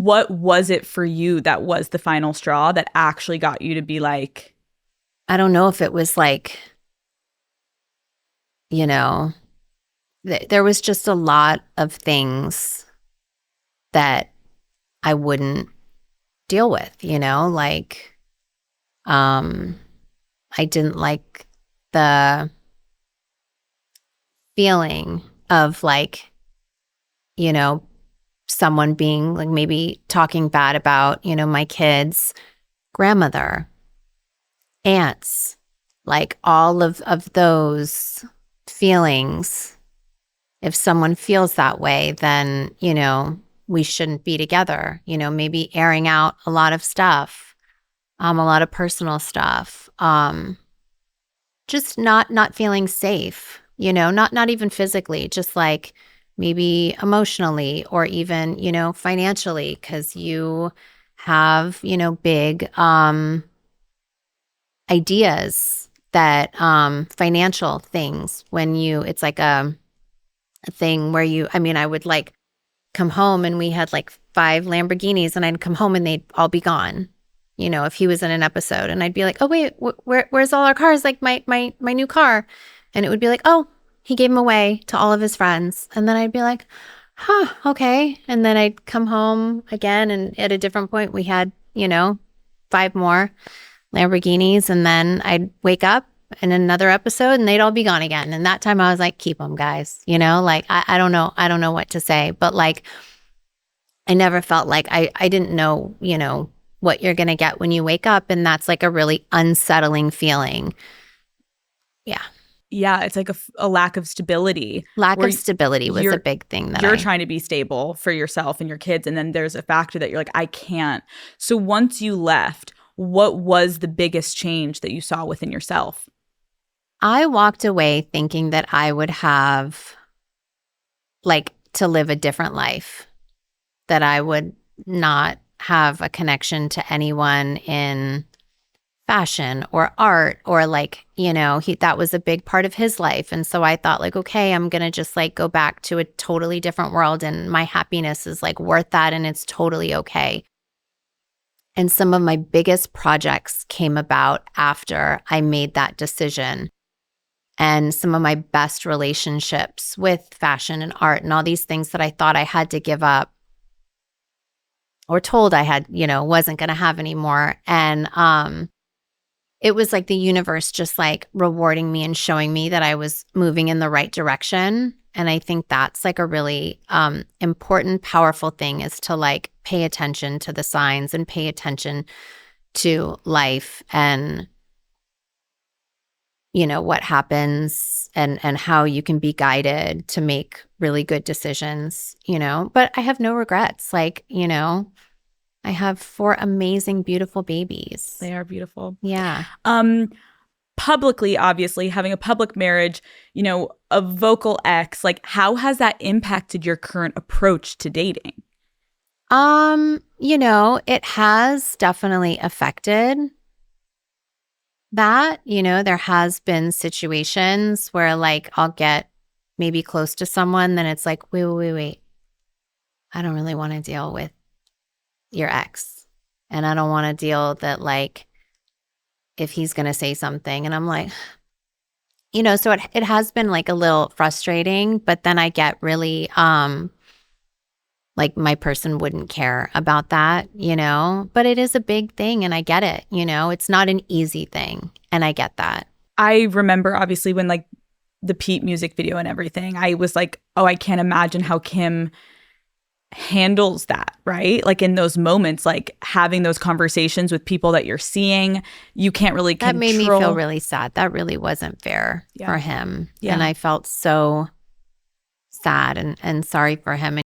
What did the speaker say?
what was it for you that was the final straw that actually got you to be like, I don't know if it was like, you know, there was just a lot of things that I wouldn't deal with, like I didn't like the feeling of like, you know, someone being like maybe talking bad about, my kids' grandmother, aunts, like all of those feelings. If someone feels that way, then, we shouldn't be together, maybe airing out a lot of stuff, a lot of personal stuff, just not feeling safe, not even physically, just like maybe emotionally or even, financially, because you have, big ideas that financial things when it's like a thing where I would like come home and we had like 5 Lamborghinis and I'd come home and they'd all be gone. If he was in an episode and I'd be like, oh wait, where's all our cars? Like my new car. And it would be like, oh, he gave them away to all of his friends. And then I'd be like, huh, okay. And then I'd come home again. And at a different point, we had, 5 more Lamborghinis. And then I'd wake up in another episode and they'd all be gone again. And that time I was like, keep them, guys. Like, I don't know. I don't know what to say. But like, I never felt like I didn't know, what you're going to get when you wake up. And that's like a really unsettling feeling. Yeah. Yeah, it's like a lack of stability. Lack of stability was a big thing that you're trying to be stable for yourself and your kids. And then there's a factor that you're like, I can't. So once you left, what was the biggest change that you saw within yourself? I walked away thinking that I would have like to live a different life, that I would not have a connection to anyone in fashion or art or like, that was a big part of his life. And so I thought like, okay, I'm going to just like go back to a totally different world and my happiness is like worth that and it's totally okay. And some of my biggest projects came about after I made that decision. And some of my best relationships with fashion and art and all these things that I thought I had to give up or told I had, wasn't going to have anymore. And it was like the universe just like rewarding me and showing me that I was moving in the right direction. And I think that's like a really important, powerful thing is to like pay attention to the signs and pay attention to life and, what happens and how you can be guided to make really good decisions, But I have no regrets. Like, I have 4 amazing, beautiful babies. They are beautiful. Yeah. Publicly, obviously, having a public marriage, a vocal ex, like how has that impacted your current approach to dating? It has definitely affected that. There has been situations where like I'll get maybe close to someone, then it's like, wait. I don't really want to deal with your ex. And I don't want to deal that like if he's going to say something. And I'm like, so it has been like a little frustrating, but then I get really, like my person wouldn't care about that, but it is a big thing and I get it, it's not an easy thing. And I get that. I remember obviously when like the Pete music video and everything, I was like, oh, I can't imagine how Kim handles that, right? Like in those moments, like having those conversations with people that you're seeing, you can't really control. That made me feel really sad. That really wasn't fair for him. Yeah. And I felt so sad and sorry for him.